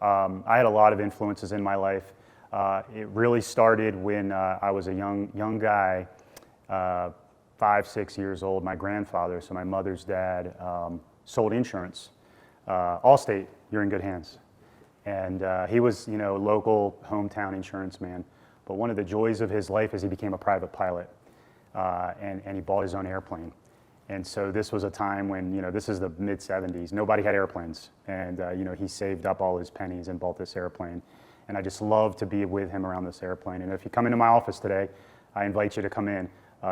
I had a lot of influences in my life. It really started when I was a young guy, 5, 6 years old. My grandfather, so my mother's dad, sold insurance. Allstate, you're in good hands. And he was, local hometown insurance man. But one of the joys of his life is he became a private pilot, and he bought his own airplane. And so this was a time when, this is the mid-'70s. Nobody had airplanes. And, he saved up all his pennies and bought this airplane. And I just love to be with him around this airplane. And if you come into my office today, I invite you to come in.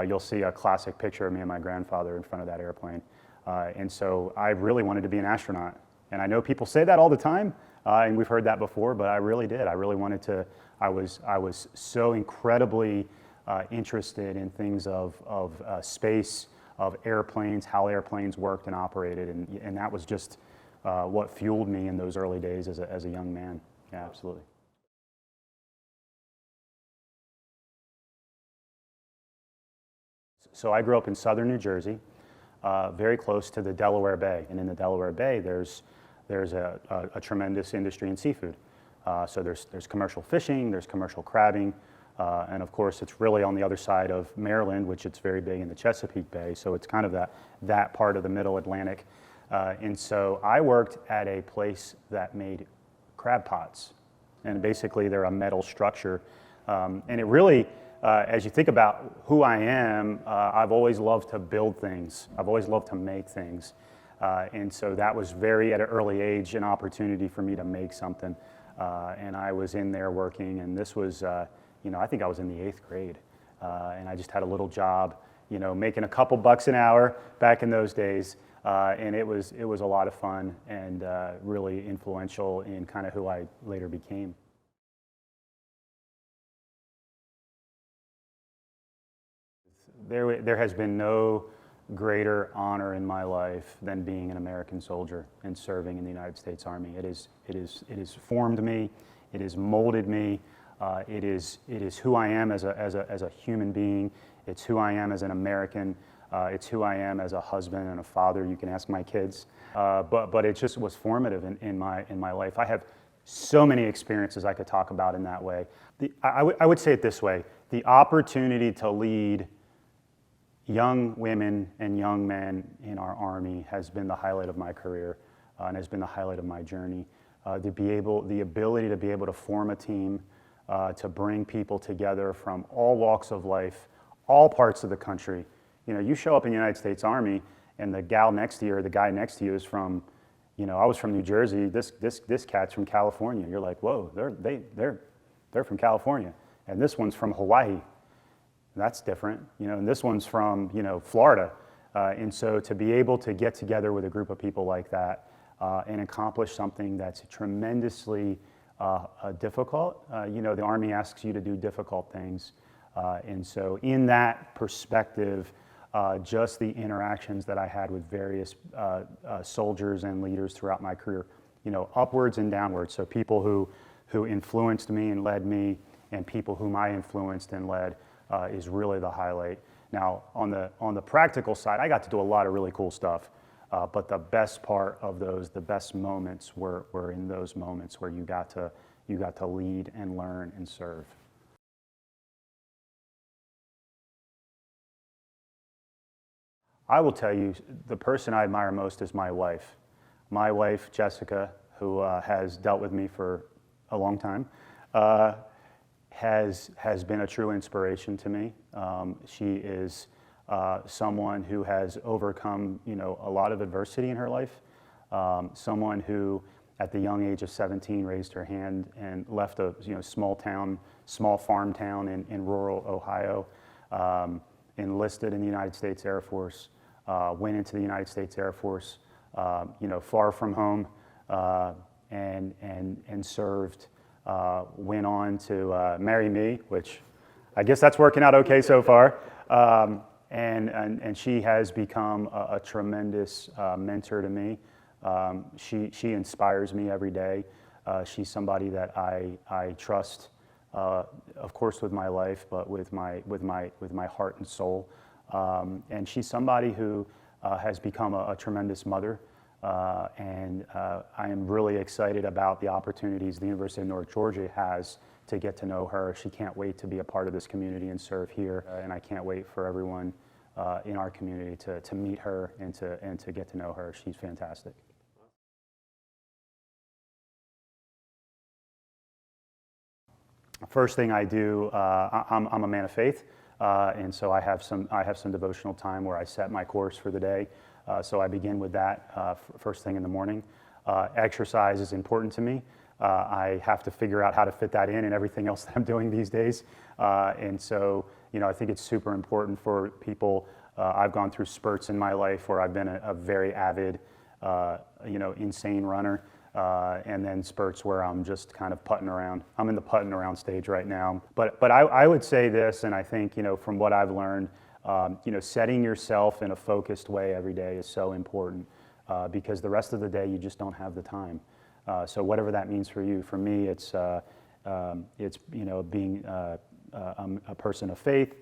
You'll see a classic picture of me and my grandfather in front of that airplane. And so I really wanted to be an astronaut. And I know people say that all the time, and we've heard that before, but I really did. I really wanted to. I was so incredibly interested in things of space, of airplanes, how airplanes worked and operated, and that was just what fueled me in those early days as a young man. Yeah, absolutely. So I grew up in southern New Jersey, very close to the Delaware Bay, and in the Delaware Bay, there's a tremendous industry in seafood. So there's commercial fishing, there's commercial crabbing, and of course it's really on the other side of Maryland, which it's very big in the Chesapeake Bay. So it's kind of that part of the Middle Atlantic. And so I worked at a place that made crab pots, and basically they're a metal structure, and it really. As you think about who I am, I've always loved to build things. I've always loved to make things. And so that was at an early age, an opportunity for me to make something. And I was in there working, and this was, I think I was in the 8th grade. And I just had a little job, making a couple bucks an hour back in those days. And it was a lot of fun and really influential in kind of who I later became. There has been no greater honor in my life than being an American soldier and serving in the United States Army. It has formed me, it has molded me, it is who I am as a human being. It's who I am as an American. It's who I am as a husband and a father. You can ask my kids, but it just was formative in my life. I have so many experiences I could talk about in that way. I would say it this way: the opportunity to lead young women and young men in our Army has been the highlight of my career and has been the highlight of my journey. The ability to be able to form a team, to bring people together from all walks of life, all parts of the country. You show up in the United States Army and the gal next to you or the guy next to you is from, I was from New Jersey, this cat's from California. You're like, whoa, they're from California. And this one's from Hawaii. That's different, and this one's from, Florida. And so to be able to get together with a group of people like that and accomplish something that's tremendously difficult, the Army asks you to do difficult things. And so in that perspective, just the interactions that I had with various soldiers and leaders throughout my career, upwards and downwards. So people who influenced me and led me, and people whom I influenced and led, is really the highlight. Now, on the practical side, I got to do a lot of really cool stuff, but the best part of those, the best moments were in those moments where you got to lead and learn and serve. I will tell you, the person I admire most is my wife. My wife, Jessica, who has dealt with me for a long time, has been a true inspiration to me. She is someone who has overcome, a lot of adversity in her life. Someone who, at the young age of 17, raised her hand and left a small farm town in rural Ohio, enlisted in the United States Air Force, went into the United States Air Force, far from home, and served. Went on to marry me, which I guess that's working out okay so far. And she has become a tremendous mentor to me. She inspires me every day. She's somebody that I trust, of course, with my life, but with my heart and soul. And she's somebody who has become a tremendous mother I am really excited about the opportunities the University of North Georgia has to get to know her. She can't wait to be a part of this community and serve here, and I can't wait for everyone in our community to meet her and to get to know her. She's fantastic. First thing I do, I'm a man of faith, and so I have some devotional time where I set my course for the day. So I begin with that first thing in the morning. Exercise is important to me. I have to figure out how to fit that in and everything else that I'm doing these days. And so, I think it's super important for people. I've gone through spurts in my life where I've been a very avid, insane runner. And then spurts where I'm just kind of putting around. I'm in the putting around stage right now. But I would say this, and I think, from what I've learned, setting yourself in a focused way every day is so important because the rest of the day you just don't have the time. So whatever that means for you, for me, it's being a person of faith.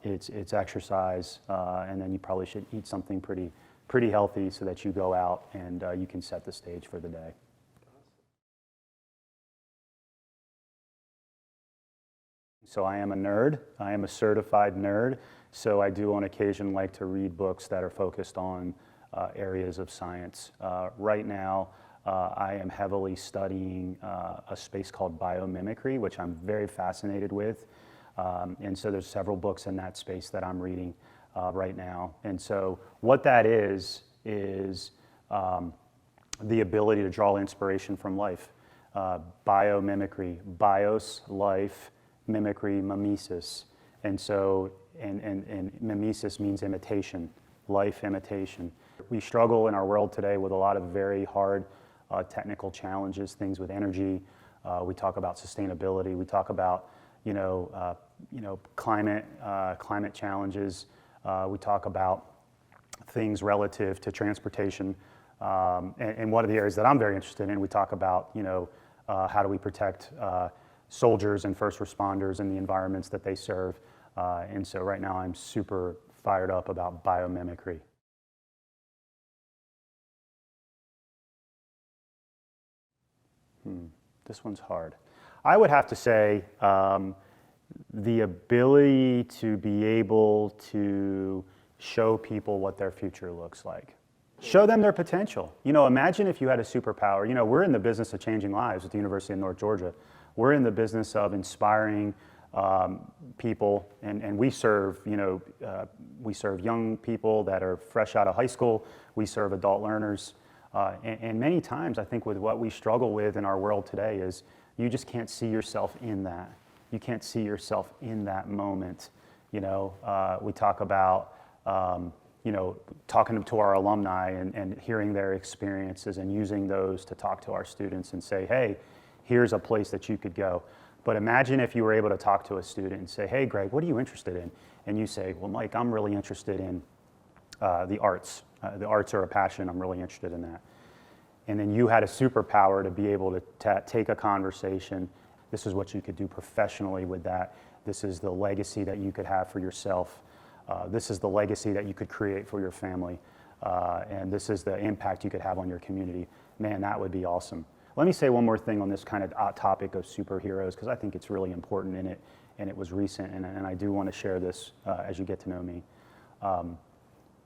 It's exercise, and then you probably should eat something pretty healthy so that you go out and you can set the stage for the day. So I am a nerd. I am a certified nerd. So I do on occasion like to read books that are focused on areas of science. Right now, I am heavily studying a space called biomimicry, which I'm very fascinated with. And so there's several books in that space that I'm reading right now. And so what that is the ability to draw inspiration from life. Biomimicry, bios, life, mimicry, mimesis. And so, and mimesis means imitation, life imitation. We struggle in our world today with a lot of very hard technical challenges, things with energy. We talk about sustainability. We talk about, climate challenges. We talk about things relative to transportation. And one of the areas that I'm very interested in, we talk about, how do we protect soldiers and first responders in the environments that they serve. And so right now I'm super fired up about biomimicry. This one's hard. I would have to say the ability to be able to show people what their future looks like. Show them their potential. Imagine if you had a superpower. We're in the business of changing lives at the University of North Georgia. We're in the business of inspiring people, and we serve, we serve young people that are fresh out of high school. We serve adult learners. And many times, I think with what we struggle with in our world today is you just can't see yourself in that. You can't see yourself in that moment. We talk about, talking to our alumni and hearing their experiences and using those to talk to our students and say, hey, here's a place that you could go. But imagine if you were able to talk to a student and say, hey, Greg, what are you interested in? And you say, well, Mike, I'm really interested in the arts. The arts are a passion. I'm really interested in that. And then you had a superpower to be able to take a conversation. This is what you could do professionally with that. This is the legacy that you could have for yourself. This is the legacy that you could create for your family. And this is the impact you could have on your community. Man, that would be awesome. Let me say one more thing on this kind of topic of superheroes, because I think it's really important in it, and it was recent, and I do want to share this as you get to know me.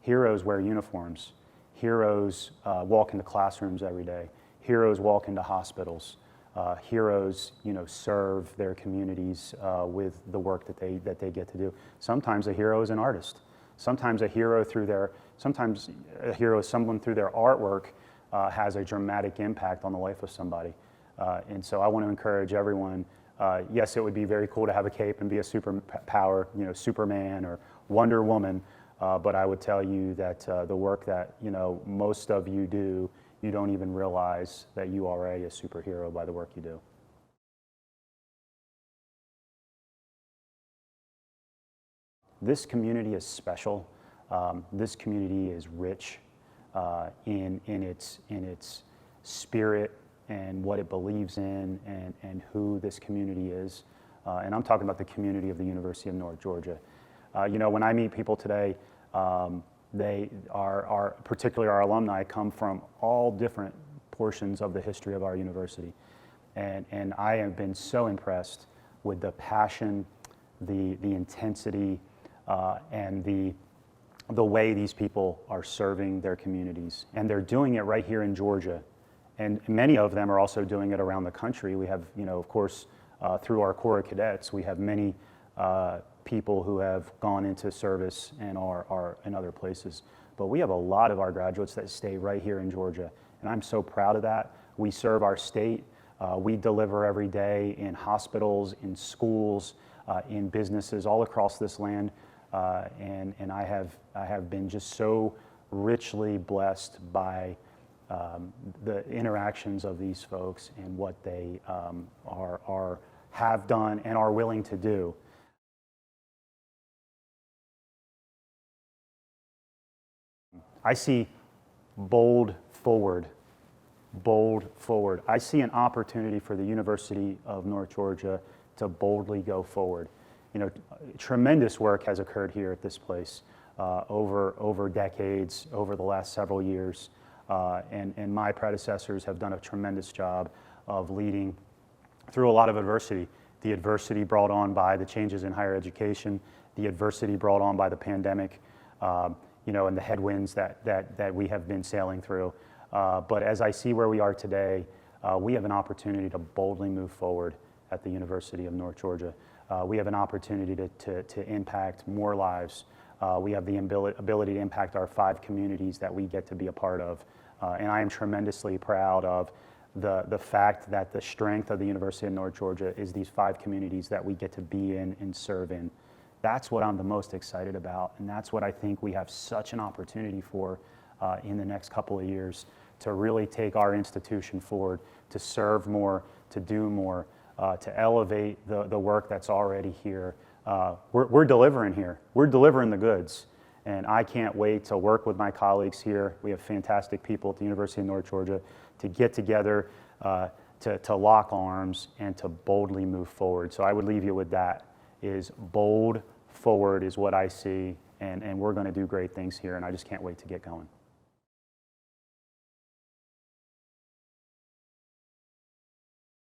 Heroes wear uniforms. Heroes walk into classrooms every day. Heroes walk into hospitals. Heroes, serve their communities with the work that they get to do. Sometimes a hero is an artist. Sometimes a hero is someone through their artwork has a dramatic impact on the life of somebody. And so I want to encourage everyone. Yes, it would be very cool to have a cape and be a superpower, Superman or Wonder Woman. But I would tell you that the work that most of you do, you don't even realize that you are a superhero by the work you do. This community is special. This community is rich in its spirit and what it believes in and who this community is. And I'm talking about the community of the University of North Georgia. When I meet people today, particularly our alumni, come from all different portions of the history of our university. And I have been so impressed with the passion, the intensity, and the way these people are serving their communities. And they're doing it right here in Georgia. And many of them are also doing it around the country. We have, of course, through our Corps of Cadets, we have many people who have gone into service and are in other places. But we have a lot of our graduates that stay right here in Georgia. And I'm so proud of that. We serve our state. We deliver every day in hospitals, in schools, in businesses all across this land. And I have been just so richly blessed by the interactions of these folks and what they have done and are willing to do. I see bold forward. I see an opportunity for the University of North Georgia to boldly go forward. Tremendous work has occurred here at this place over decades, over the last several years, and my predecessors have done a tremendous job of leading through a lot of adversity. The adversity brought on by the changes in higher education, the adversity brought on by the pandemic, and the headwinds that we have been sailing through. But as I see where we are today, we have an opportunity to boldly move forward at the University of North Georgia. We have an opportunity to impact more lives. We have the ability to impact our 5 communities that we get to be a part of. And I am tremendously proud of the fact that the strength of the University of North Georgia is these 5 communities that we get to be in and serve in. That's what I'm the most excited about, and that's what I think we have such an opportunity for in the next couple of years, to really take our institution forward, to serve more, to do more, to elevate the work that's already here. We're delivering here. We're delivering the goods, and I can't wait to work with my colleagues here. We have fantastic people at the University of North Georgia to get together, to lock arms, and to boldly move forward. So I would leave you with that, is bold forward is what I see, and we're going to do great things here, and I just can't wait to get going.